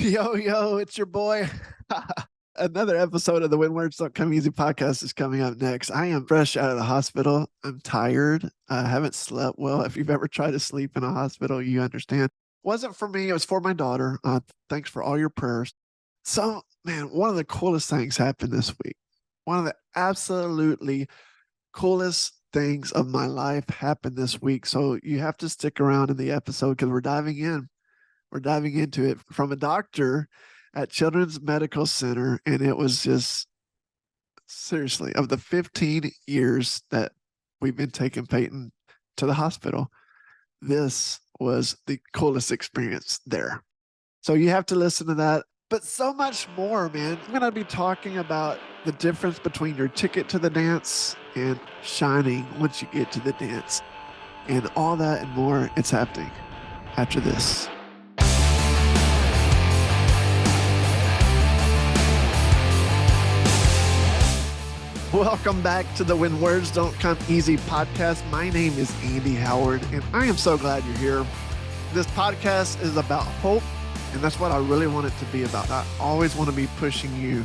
Yo, it's your boy. Another episode of the When Words Don't Come Easy podcast is coming up next. I am fresh out of the hospital. I'm tired. I haven't slept well. If you've ever tried to sleep in a hospital, you understand. Wasn't for me. It was for my daughter. Thanks for all your prayers. So, man, one of the coolest things happened this week. One of the absolutely coolest things of my life happened this week. So you have to stick around in the episode because we're diving in. We're diving into it from a doctor at Children's Medical Center. And it was just seriously, of the 15 years that we've been taking Peyton to the hospital, this was the coolest experience there. So you have to listen to that, but so much more, man. I'm going to be talking about the difference between your ticket to the dance and shining once you get to the dance, and all that and more. It's happening after this. Welcome back to the When Words Don't Come Easy podcast. My name is Andy Howard, and I am so glad you're here. This podcast is about hope, and that's what I really want it to be about. I always want to be pushing you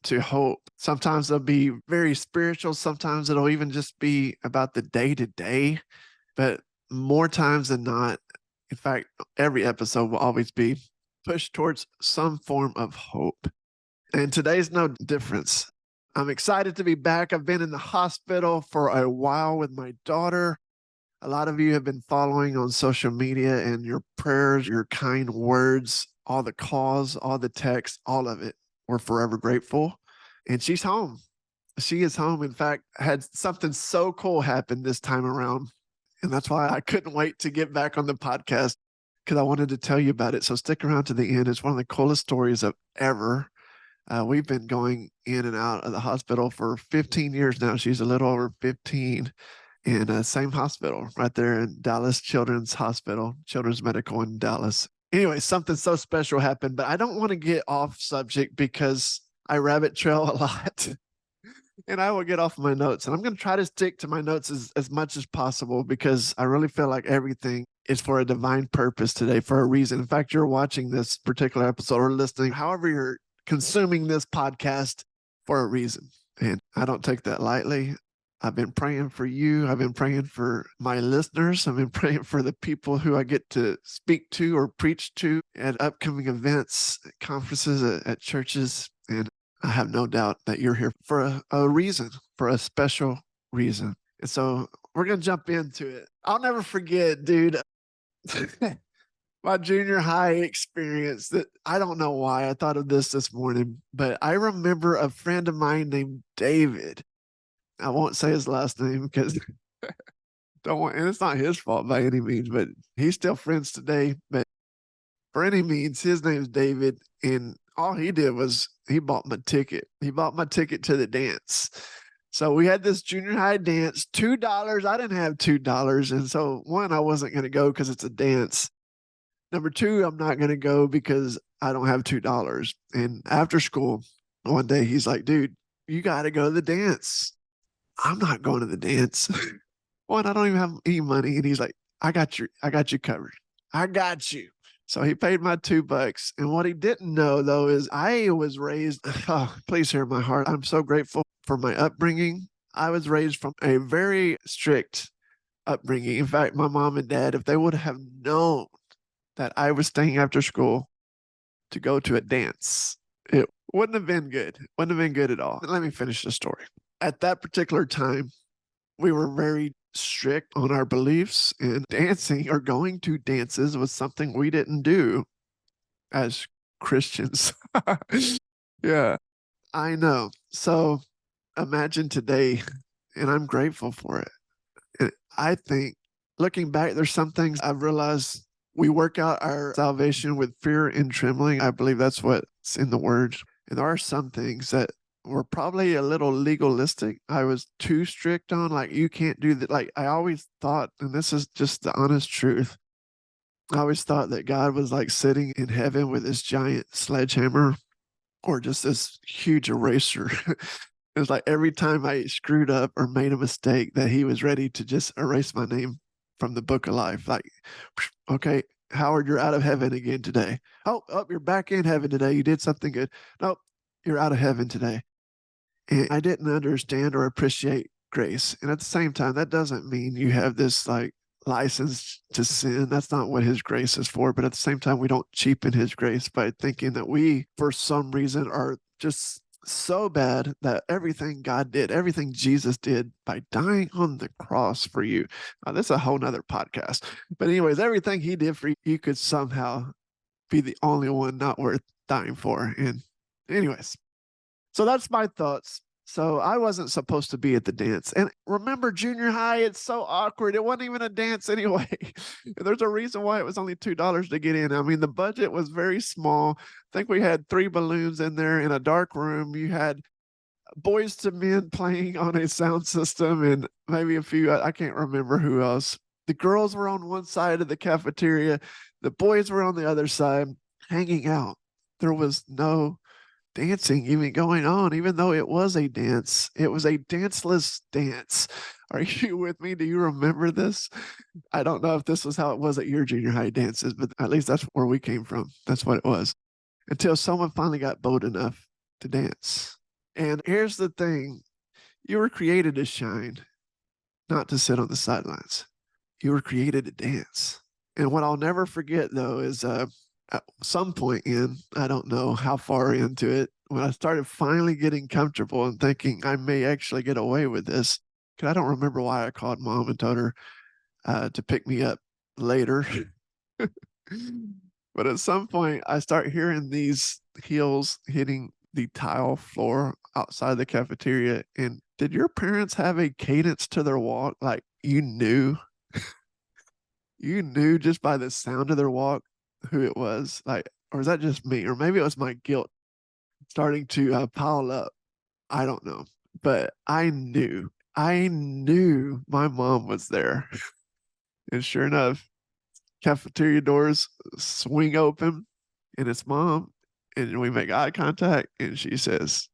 to hope. Sometimes it'll be very spiritual. Sometimes it'll even just be about the day-to-day, but more times than not, in fact, every episode will always be pushed towards some form of hope. And today's no difference. I'm excited to be back. I've been in the hospital for a while with my daughter. A lot of you have been following on social media, and your prayers, your kind words, all the calls, all the texts, all of it. We're forever grateful. And she's home. She is home. In fact, I had something so cool happen this time around. And that's why I couldn't wait to get back on the podcast, because I wanted to tell you about it. So stick around to the end. It's one of the coolest stories of ever. We've been going in and out of the hospital for 15 years now. She's a little over 15, in same hospital right there in Dallas Children's Hospital, Children's Medical in Dallas. Anyway, something so special happened, but I don't want to get off subject because I rabbit trail a lot and I will get off my notes. And I'm going to try to stick to my notes as much as possible, because I really feel like everything is for a divine purpose today, for a reason. In fact, you're watching this particular episode or listening, however you're consuming this podcast, for a reason. And I don't take that lightly. I've been praying for you. I've been praying for my listeners. I've been praying for the people who I get to speak to or preach to at upcoming events, at conferences, at churches. And I have no doubt that you're here for a reason, for a special reason. And so we're going to jump into it. I'll never forget, dude. My junior high experience, that I don't know why I thought of this morning, but I remember a friend of mine named David. I won't say his last name because and it's not his fault by any means, but he's still friends today. But for any means, his name's David. And all he did was he bought my ticket. He bought my ticket to the dance. So we had this junior high dance, $2. I didn't have $2. And so one, I wasn't going to go because it's a dance. Number two, I'm not going to go because I don't have $2. And after school, one day, he's like, dude, you got to go to the dance. I'm not going to the dance. One, I don't even have any money. And he's like, I got you covered. I got you. So he paid my $2. And what he didn't know, though, is I was raised, please hear my heart. I'm so grateful for my upbringing. I was raised from a very strict upbringing. In fact, my mom and dad, if they would have known that I was staying after school to go to a dance, it wouldn't have been good. Wouldn't have been good at all. Let me finish the story. At that particular time, we were very strict on our beliefs, and dancing or going to dances was something we didn't do as Christians. Yeah, I know. So imagine today, and I'm grateful for it. And I think, looking back, there's some things I've realized. We work out our salvation with fear and trembling. I believe that's what's in the word. And there are some things that were probably a little legalistic. I was too strict on, like, you can't do that. Like, I always thought, and this is just the honest truth, I always thought that God was like sitting in heaven with this giant sledgehammer or just this huge eraser. It was like every time I screwed up or made a mistake, that he was ready to just erase my name from the book of life. Like, okay, Howard, you're out of heaven again today. Oh, you're back in heaven today. You did something good. Nope, you're out of heaven today. And I didn't understand or appreciate grace. And at the same time, that doesn't mean you have this like license to sin. That's not what his grace is for. But at the same time, we don't cheapen his grace by thinking that we, for some reason, are just so bad that everything God did, everything Jesus did by dying on the cross for you. This is a whole nother podcast. But anyways, everything he did for you, you could somehow be the only one not worth dying for. And anyways, so that's my thoughts. So I wasn't supposed to be at the dance. And remember, junior high, it's so awkward. It wasn't even a dance anyway. There's a reason why it was only $2 to get in. I mean, the budget was very small. I think we had 3 balloons in there in a dark room. You had Boys to Men playing on a sound system and maybe a few, I can't remember who else. The girls were on one side of the cafeteria. The boys were on the other side hanging out. There was no dancing even going on, even though it was a dance. It was a danceless dance. Are you with me? Do you remember this? I don't know if this was how it was at your junior high dances, but at least that's where we came from. That's what it was. Until someone finally got bold enough to dance. And here's the thing. You were created to shine, not to sit on the sidelines. You were created to dance. And what I'll never forget, though, is at some point I don't know how far into it, when I started finally getting comfortable and thinking I may actually get away with this, because I don't remember why I called mom and told her to pick me up later. But at some point, I start hearing these heels hitting the tile floor outside the cafeteria. And did your parents have a cadence to their walk? Like you knew just by the sound of their walk who it was? Like, or is that just me? Or maybe it was my guilt starting to pile up. I don't know. But I knew my mom was there. And sure enough, cafeteria doors swing open and it's mom. And we make eye contact and she says,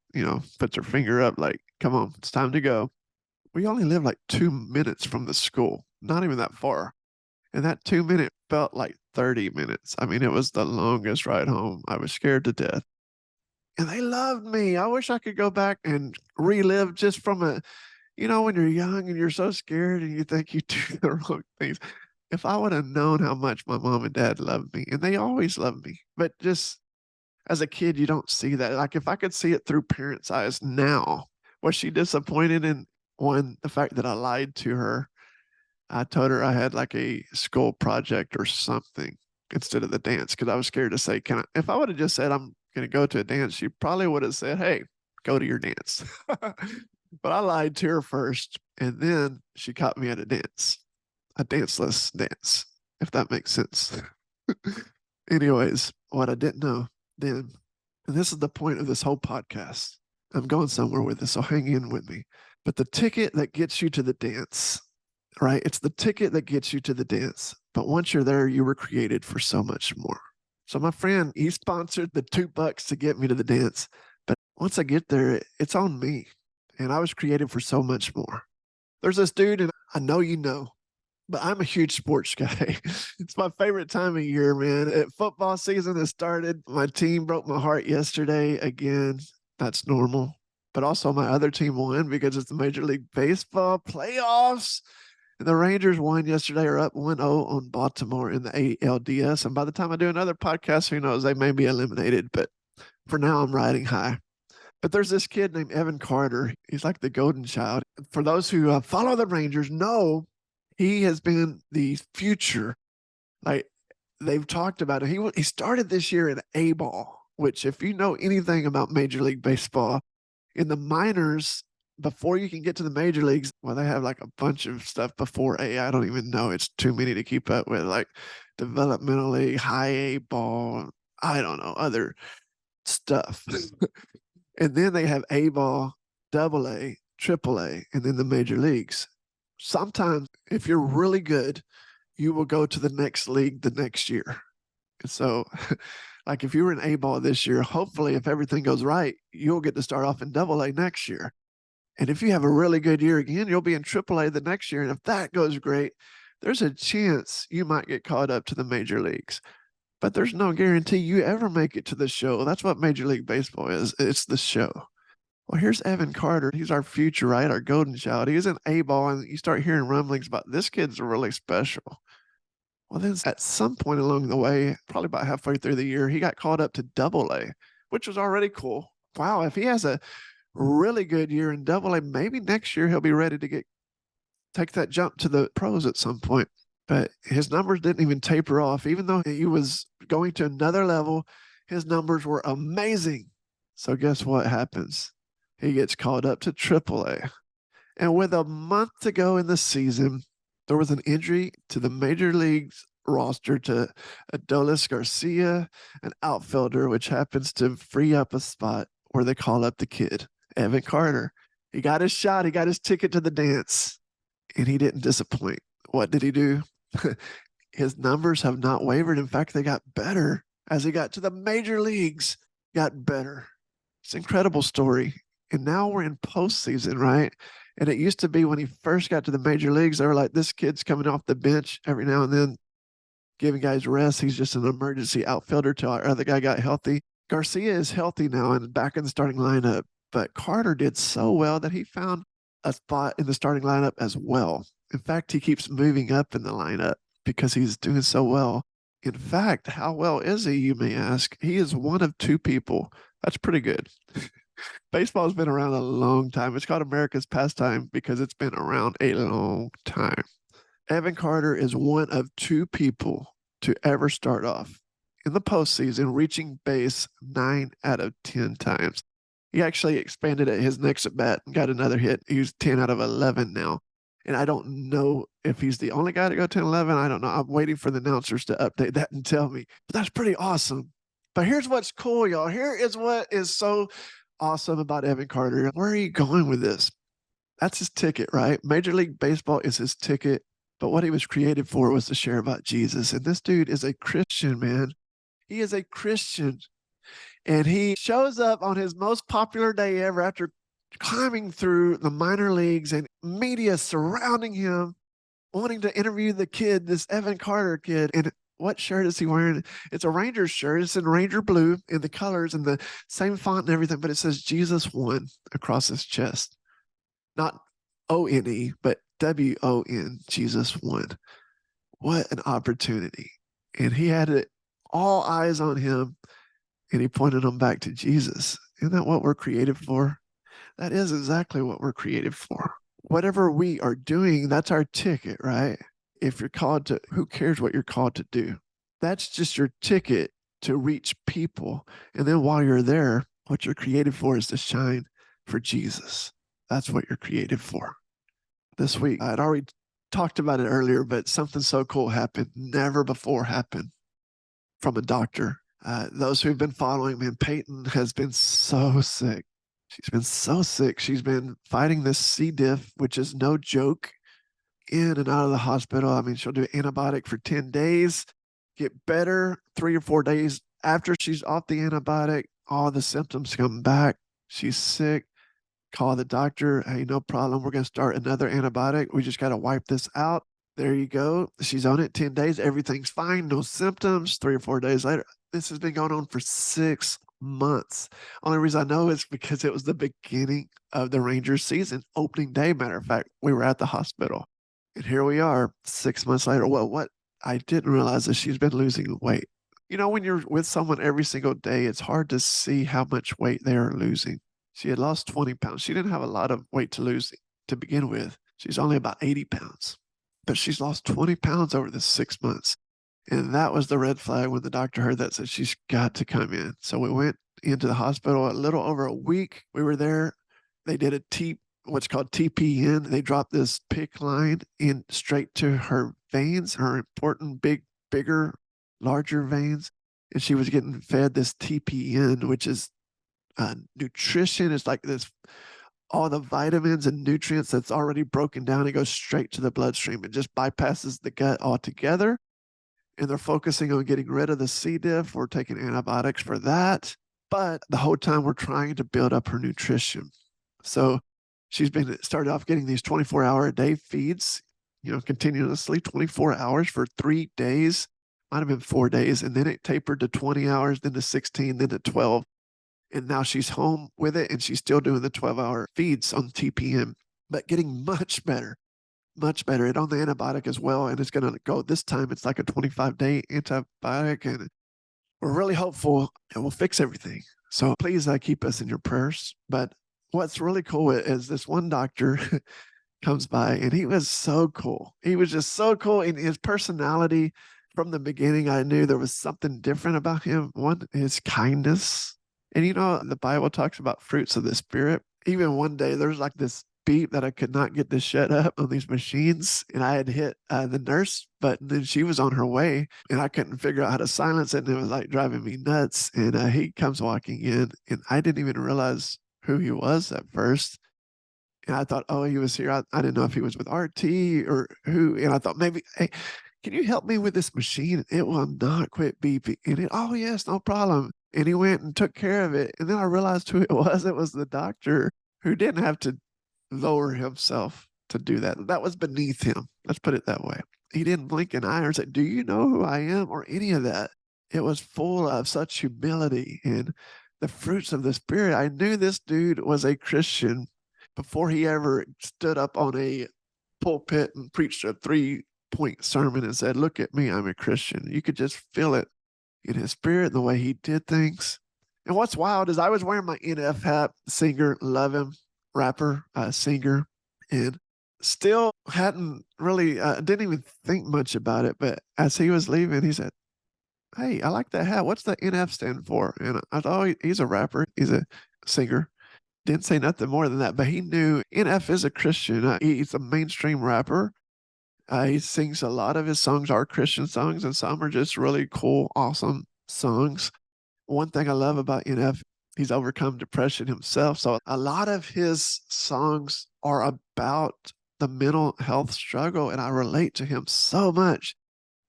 puts her finger up like, come on, it's time to go. We only live like 2 minutes from the school, not even that far. And that 2 minute felt like 30 minutes. I mean, it was the longest ride home. I was scared to death. And they loved me. I wish I could go back and relive just from when you're young and you're so scared and you think you do the wrong things. If I would have known how much my mom and dad loved me, and they always loved me, but just as a kid, you don't see that. Like if I could see it through parents' eyes now, was she disappointed in the fact that I lied to her? I told her I had like a school project or something instead of the dance because I was scared to say, if I would have just said, I'm going to go to a dance, she probably would have said, hey, go to your dance. But I lied to her first, and then she caught me at a danceless dance, if that makes sense. Anyways, what I didn't know then, and this is the point of this whole podcast, I'm going somewhere with this, so hang in with me. But the ticket that gets you to the dance, right? It's the ticket that gets you to the dance. But once you're there, you were created for so much more. So my friend, he sponsored the $2 to get me to the dance. But once I get there, it's on me. And I was created for so much more. There's this dude, and I know you know, but I'm a huge sports guy. It's my favorite time of year, man. Football season has started. My team broke my heart yesterday again. That's normal. But also my other team won because it's the Major League Baseball playoffs. And the Rangers won yesterday, are up 1-0 on Baltimore in the ALDS. And by the time I do another podcast, who knows, they may be eliminated. But for now, I'm riding high. But there's this kid named Evan Carter. He's like the golden child. For those who follow the Rangers, know he has been the future. Like they've talked about it. He started this year in A-ball, which if you know anything about Major League Baseball, in the minors, before you can get to the major leagues, well, they have like a bunch of stuff before A. I don't even know. It's too many to keep up with, like developmentally, high A ball, I don't know, other stuff. And then they have A ball, double A, triple A, and then the major leagues. Sometimes if you're really good, you will go to the next league the next year. And so like if you were in A ball this year, hopefully if everything goes right, you'll get to start off in double A next year. And if you have a really good year again, you'll be in triple A the next year. And if that goes great, there's a chance you might get called up to the major leagues, but there's no guarantee you ever make it to the show. That's what Major League Baseball is. It's the show. Well, here's Evan Carter. He's our future, right? Our golden child. He was an A-ball, and you start hearing rumblings about this kid's really special. Well, then at some point along the way, probably about halfway through the year, he got called up to Double A, which was already cool. Wow, if he has a really good year in Double A, maybe next year he'll be ready to take that jump to the pros at some point. But his numbers didn't even taper off. Even though he was going to another level, his numbers were amazing. So guess what happens? He gets called up to AAA. And with a month to go in the season, there was an injury to the major leagues roster to Adolis Garcia, an outfielder, which happens to free up a spot where they call up the kid, Evan Carter. He got his shot. He got his ticket to the dance, and he didn't disappoint. What did he do? His numbers have not wavered. In fact, they got better as he got to the major leagues, got better. It's an incredible story. And now we're in postseason, right? And it used to be when he first got to the major leagues, they were like, this kid's coming off the bench every now and then, giving guys rest. He's just an emergency outfielder till our other guy got healthy. Garcia is healthy now and back in the starting lineup, but Carter did so well that he found a spot in the starting lineup as well. In fact, he keeps moving up in the lineup because he's doing so well. In fact, how well is he, you may ask? He is one of two people. That's pretty good. Baseball's been around a long time. It's called America's pastime because it's been around a long time. Evan Carter is one of two people to ever start off in the postseason reaching base 9 out of 10 times. He actually expanded at his next at bat and got another hit. He's 10 out of 11 now. And I don't know if he's the only guy to go 10, 11. I don't know. I'm waiting for the announcers to update that and tell me. But that's pretty awesome. But here's what's cool, y'all. Here is what is so awesome about Evan Carter. Where are you going with this? That's his ticket, right? Major League Baseball is his ticket. But what he was created for was to share about Jesus. And this dude is a Christian, man. He is a Christian. And he shows up on his most popular day ever after climbing through the minor leagues and media surrounding him, wanting to interview the kid, this Evan Carter kid. And what shirt is he wearing? It's a Rangers shirt. It's in Ranger blue in the colors and the same font and everything, but it says Jesus won across his chest. Not O-N-E, but W-O-N, Jesus won. What an opportunity. And he had it, all eyes on him, and he pointed them back to Jesus. Isn't that what we're created for? That is exactly what we're created for. Whatever we are doing, that's our ticket, right? If you're called to, who cares what you're called to do? That's just your ticket to reach people. And then while you're there, what you're created for is to shine for Jesus. That's what you're created for. This week, I'd already talked about it earlier, but something so cool happened, never before happened, from a doctor. Those who've been following me, Peyton has been so sick. She's been so sick. She's been fighting this C. diff, which is no joke, in and out of the hospital. I mean, she'll do antibiotic for 10 days, get better 3 or 4 days after she's off the antibiotic. All the symptoms come back. She's sick. Call the doctor. Hey, no problem. We're going to start another antibiotic. We just got to wipe this out. There you go. She's on it 10 days. Everything's fine. No symptoms. 3 or 4 days later. This has been going on for 6 months. Only reason I know is because it was the beginning of the Rangers season, opening day. Matter of fact, we were at the hospital. And here we are 6 months later. Well, what I didn't realize is she's been losing weight. You know, when you're with someone every single day, it's hard to see how much weight they are losing. She had lost 20 pounds. She didn't have a lot of weight to lose to begin with. She's only about 80 pounds. But she's lost 20 pounds over the 6 months. And that was the red flag when the doctor heard that, said she's got to come in. So we went into the hospital a little over a week. We were there. They did what's called TPN. They dropped this PICC line in straight to her veins, her important, bigger, larger veins. And she was getting fed this TPN, which is nutrition. It's like this, all the vitamins and nutrients that's already broken down. It goes straight to the bloodstream. It just bypasses the gut altogether. And they're focusing on getting rid of the C. diff. We're taking antibiotics for that. But the whole time we're trying to build up her nutrition. So she's started off getting these 24-hour-a-day feeds, continuously 24 hours for 3 days, might have been 4 days. And then it tapered to 20 hours, then to 16, then to 12. And now she's home with it and she's still doing the 12-hour feeds on TPM, but getting much better, much better. It on the antibiotic as well. And it's going to go this time. It's like a 25-day antibiotic. And we're really hopeful it will fix everything. So please keep us in your prayers. But what's really cool is this one doctor comes by and he was so cool. He was just so cool in his personality. From the beginning, I knew there was something different about him. One, his kindness. And the Bible talks about fruits of the Spirit. Even one day, there's like this beep that I could not get to shut up on these machines. And I had hit the nurse button and she was on her way and I couldn't figure out how to silence it. And it was like driving me nuts. And he comes walking in and I didn't even realize who he was at first. And I thought, oh, he was here. I didn't know if he was with RT or who. And I thought maybe, hey, can you help me with this machine? It will not quit beeping. And oh, yes, no problem. And he went and took care of it. And then I realized who it was. It was the doctor who didn't have to lower himself to do that. That was beneath him. Let's put it that way. He didn't blink an eye or say, do you know who I am? Or any of that. It was full of such humility and the fruits of the Spirit. I knew this dude was a Christian before he ever stood up on a pulpit and preached a 3-point sermon and said, look at me, I'm a Christian. You could just feel it in his spirit, the way he did things. And what's wild is I was wearing my NF hat, singer, love him, rapper, singer, and still hadn't really, didn't even think much about it. But as he was leaving, he said, hey, I like that hat. What's the NF stand for? And I thought, oh, he's a rapper. He's a singer. Didn't say nothing more than that, but he knew NF is a Christian. He's a mainstream rapper. He sings a lot of his songs are Christian songs, and some are just really cool, awesome songs. One thing I love about NF, he's overcome depression himself. So a lot of his songs are about the mental health struggle, and I relate to him so much.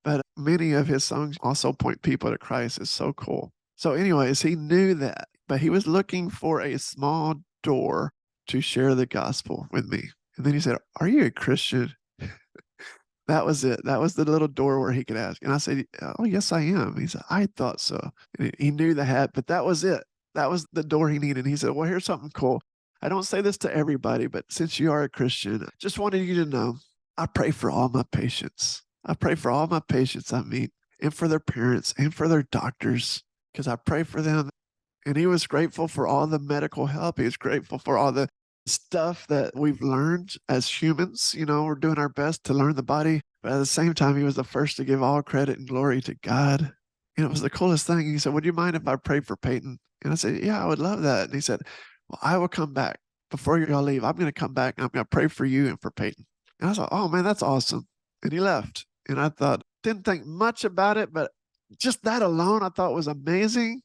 But many of his songs also point people to Christ. It's so cool. So anyways, he knew that, but he was looking for a small door to share the gospel with me. And then he said, are you a Christian? That was it. That was the little door where he could ask. And I said, oh, yes, I am. He said, I thought so. And he knew the hat, but that was it. That was the door he needed. He said, well, here's something cool. I don't say this to everybody, but since you are a Christian, just wanted you to know, I pray for all my patients. I pray for all my patients I meet and for their parents and for their doctors, because I pray for them. And he was grateful for all the medical help. He was grateful for all the stuff that we've learned as humans. We're doing our best to learn the body, but at the same time, he was the first to give all credit and glory to God. And it was the coolest thing. He said, would you mind if I pray for Peyton? And I said, yeah, I would love that. And he said, well, I will come back before y'all leave. I'm going to come back and I'm going to pray for you and for Peyton. And I thought, oh man, that's awesome. And he left. And I thought, didn't think much about it, but just that alone, I thought was amazing.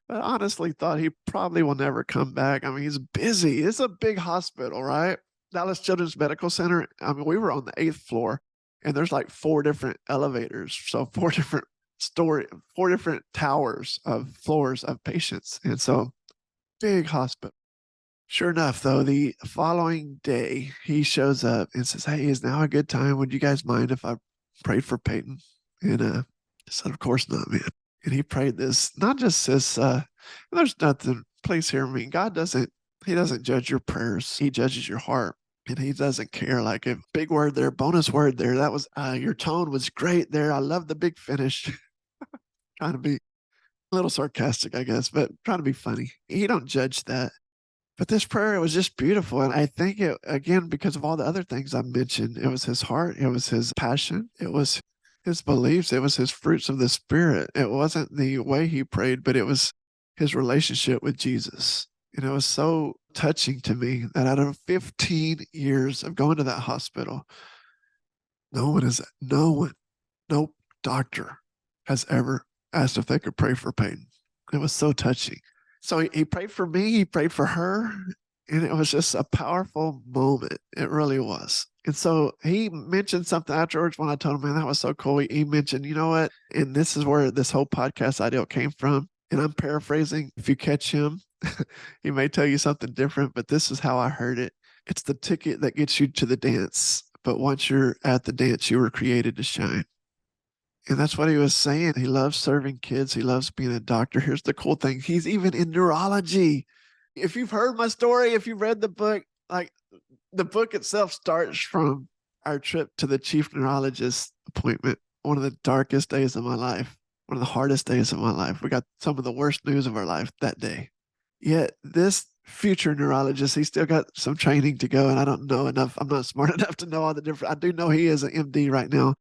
But honestly thought he probably will never come back. I mean, he's busy. It's a big hospital, right? Dallas Children's Medical Center. I mean, we were on the 8th floor and there's like 4 different elevators. So 4 different towers of floors of patients. And so big hospital. Sure enough, though, the following day, he shows up and says, hey, is now a good time? Would you guys mind if I prayed for Peyton? And I said, of course not, man. And he prayed this, not just this, there's nothing, please hear me. He doesn't judge your prayers. He judges your heart. And he doesn't care. Like a big word there, bonus word there. That was, your tone was great there. I love the big finish. Trying to be a little sarcastic, I guess, but trying to be funny. He don't judge that. But this prayer, it was just beautiful. And I think it, again, because of all the other things I mentioned, it was his heart. It was his passion. It was his beliefs. It was his fruits of the Spirit. It wasn't the way he prayed, but it was his relationship with Jesus. And it was so touching to me that out of 15 years of going to that hospital, no doctor has ever asked if they could pray for Peyton. It was so touching. So he prayed for me, he prayed for her, and it was just a powerful moment. It really was. And so he mentioned something afterwards when I told him, man, that was so cool. He mentioned, you know what? And this is where this whole podcast idea came from. And I'm paraphrasing. If you catch him, he may tell you something different, but this is how I heard it. It's the ticket that gets you to the dance, but once you're at the dance, you were created to shine. And that's what he was saying. He loves serving kids. He loves being a doctor. Here's the cool thing. He's even in neurology. If you've heard my story, if you've read the book, like the book itself starts from our trip to the chief neurologist appointment, one of the darkest days of my life, one of the hardest days of my life. We got some of the worst news of our life that day. Yet this future neurologist, he's still got some training to go, and I don't know enough. I'm not smart enough to know all the different. I do know he is an MD right now.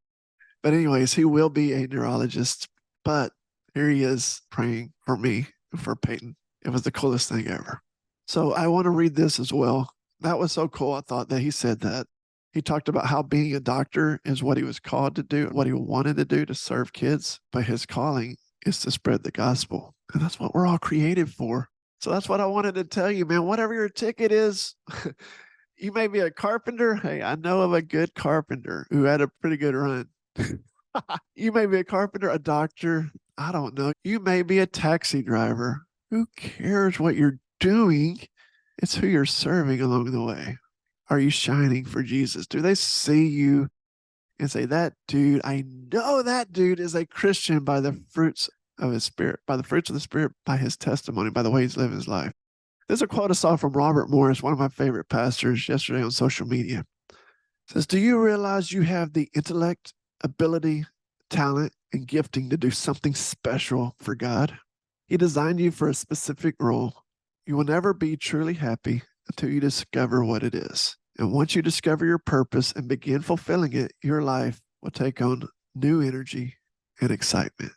But anyways, he will be a neurologist. But here he is praying for me and for Peyton. It was the coolest thing ever. So I want to read this as well. That was so cool. I thought that he said that. He talked about how being a doctor is what he was called to do, what he wanted to do to serve kids. But his calling is to spread the gospel. And that's what we're all created for. So that's what I wanted to tell you, man. Whatever your ticket is, you may be a carpenter. Hey, I know of a good carpenter who had a pretty good run. You may be a carpenter, a doctor. I don't know. You may be a taxi driver. Who cares what you're doing? It's who you're serving along the way. Are you shining for Jesus? Do they see you and say, that dude, I know that dude is a Christian by the fruits of his spirit, by the fruits of the spirit, by his testimony, by the way he's living his life. There's a quote I saw from Robert Morris, one of my favorite pastors, yesterday on social media. It says, do you realize you have the intellect, ability, talent, and gifting to do something special for God? He designed you for a specific role. You will never be truly happy until you discover what it is. And once you discover your purpose and begin fulfilling it, your life will take on new energy and excitement.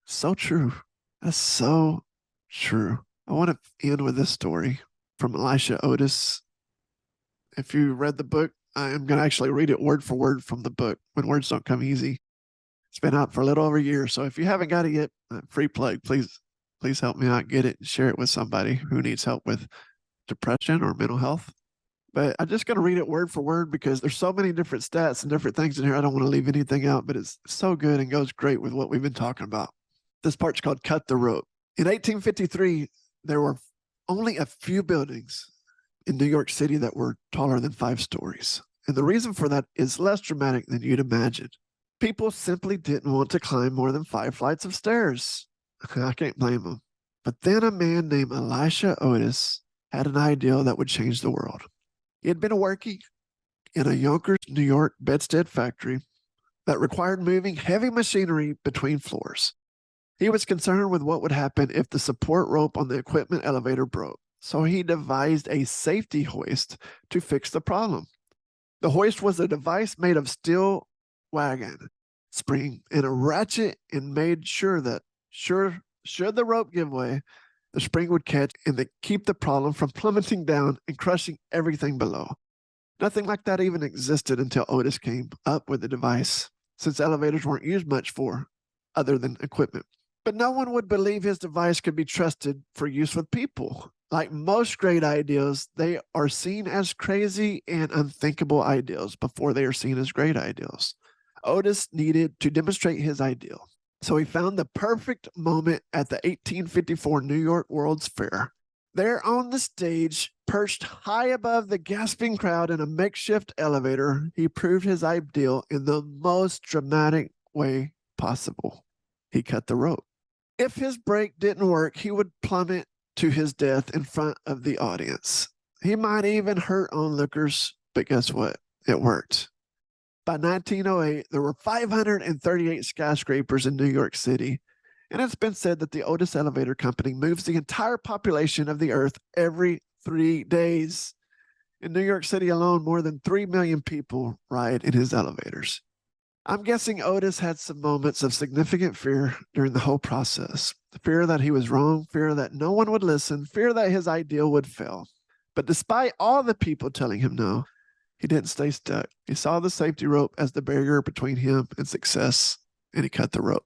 So true. That's so true. I want to end with this story from Elisha Otis. If you read the book, I am going to actually read it word for word from the book, When Words Don't Come Easy. It's been out for a little over a year. So if you haven't got it yet, free plug, please help me out, get it, and share it with somebody who needs help with depression or mental health. But I'm just going to read it word for word because there's so many different stats and different things in here. I don't want to leave anything out, but it's so good and goes great with what we've been talking about. This part's called Cut the Rope. In 1853, there were only a few buildings in New York City that were taller than 5 stories. And the reason for that is less dramatic than you'd imagine. People simply didn't want to climb more than 5 flights of stairs. I can't blame them. But then a man named Elisha Otis had an idea that would change the world. He had been working in a Yonkers, New York bedstead factory that required moving heavy machinery between floors. He was concerned with what would happen if the support rope on the equipment elevator broke. So he devised a safety hoist to fix the problem. The hoist was a device made of steel wagon spring and a ratchet, and made sure that should the rope give way, the spring would catch and they keep the problem from plummeting down and crushing everything below. Nothing like that even existed until Otis came up with the device, since elevators weren't used much for other than equipment. But no one would believe his device could be trusted for use with people. Like most great ideas, they are seen as crazy and unthinkable ideals before they are seen as great ideals. Otis needed to demonstrate his ideal. So he found the perfect moment at the 1854 New York World's Fair. There on the stage, perched high above the gasping crowd in a makeshift elevator, he proved his ideal in the most dramatic way possible. He cut the rope. If his brake didn't work, he would plummet to his death in front of the audience. He might even hurt onlookers, but guess what? It worked. By 1908, there were 538 skyscrapers in New York City, and it's been said that the Otis Elevator Company moves the entire population of the earth every 3 days. In New York City alone, more than 3 million people ride in his elevators. I'm guessing Otis had some moments of significant fear during the whole process. Fear that he was wrong, fear that no one would listen, fear that his ideal would fail. But despite all the people telling him no, he didn't stay stuck. He saw the safety rope as the barrier between him and success, and he cut the rope.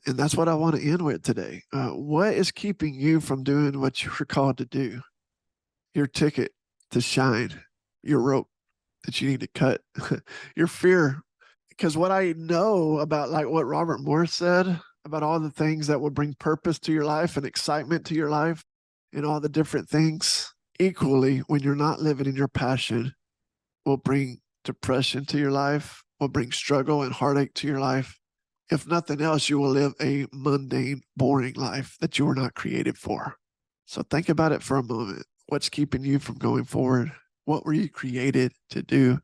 And that's what I want to end with today. What is keeping you from doing what you were called to do? Your ticket to shine, your rope that you need to cut, your fear. Because what I know about, like what Robert Morris said, about all the things that would bring purpose to your life and excitement to your life and all the different things, equally, when you're not living in your passion, will bring depression to your life, will bring struggle and heartache to your life. If nothing else, you will live a mundane, boring life that you were not created for. So think about it for a moment. What's keeping you from going forward? What were you created to do?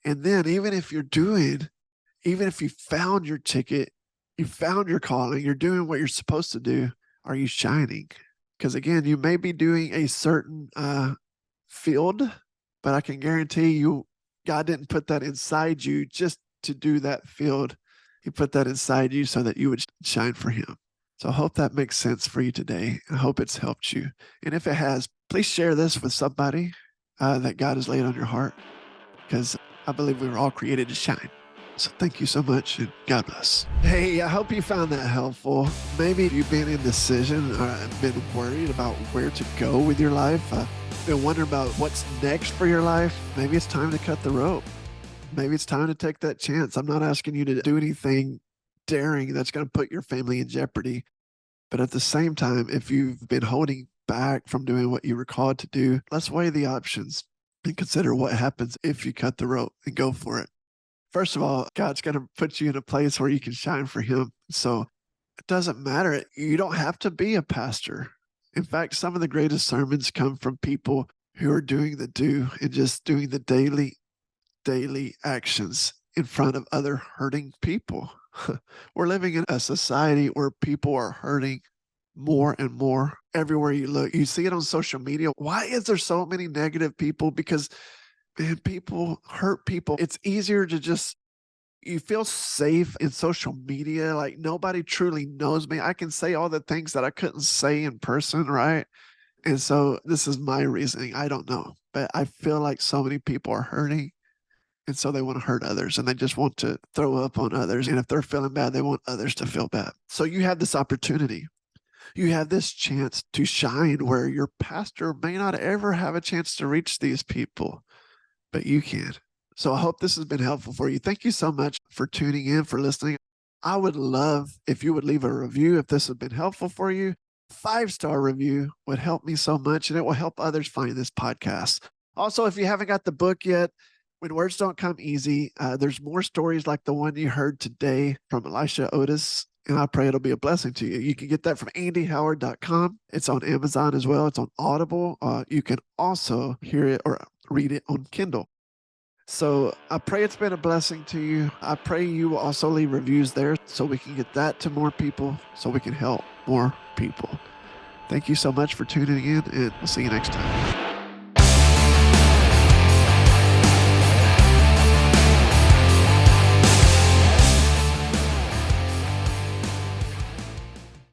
And then even if you found your ticket, you found your calling, you're doing what you're supposed to do, are you shining? Because again, you may be doing a certain field, but I can guarantee you, God didn't put that inside you just to do that field. He put that inside you so that you would shine for him. So I hope that makes sense for you today. I hope it's helped you. And if it has, please share this with somebody that God has laid on your heart, because I believe we were all created to shine. So thank you so much, and God bless. Hey, I hope you found that helpful. Maybe you've been indecision or been worried about where to go with your life, been wondering about what's next for your life. Maybe it's time to cut the rope. Maybe it's time to take that chance. I'm not asking you to do anything daring that's going to put your family in jeopardy. But at the same time, if you've been holding back from doing what you were called to do, let's weigh the options and consider what happens if you cut the rope and go for it. First of all, God's going to put you in a place where you can shine for him. So it doesn't matter. You don't have to be a pastor. In fact, some of the greatest sermons come from people who are doing the do and just doing the daily actions in front of other hurting people. We're living in a society where people are hurting more and more everywhere you look. You see it on social media. Why is there so many negative people? Because, man, people hurt people. It's easier to just, you feel safe in social media. Like nobody truly knows me. I can say all the things that I couldn't say in person, right? And so this is my reasoning. I don't know, but I feel like so many people are hurting. And so they want to hurt others and they just want to throw up on others. And if they're feeling bad, they want others to feel bad. So you have this opportunity. You have this chance to shine where your pastor may not ever have a chance to reach these people, but you can. So I hope this has been helpful for you. Thank you so much for tuning in, for listening. I would love if you would leave a review if this has been helpful for you. 5-star review would help me so much, and it will help others find this podcast. Also, if you haven't got the book yet, When Words Don't Come Easy, there's more stories like the one you heard today from Elisha Otis, and I pray it'll be a blessing to you. You can get that from andyhoward.com. It's on Amazon as well. It's on Audible. You can also hear it or read it on Kindle. So I pray it's been a blessing to you. I pray you will also leave reviews there so we can get that to more people, so we can help more people. Thank you so much for tuning in, and we'll see you next time.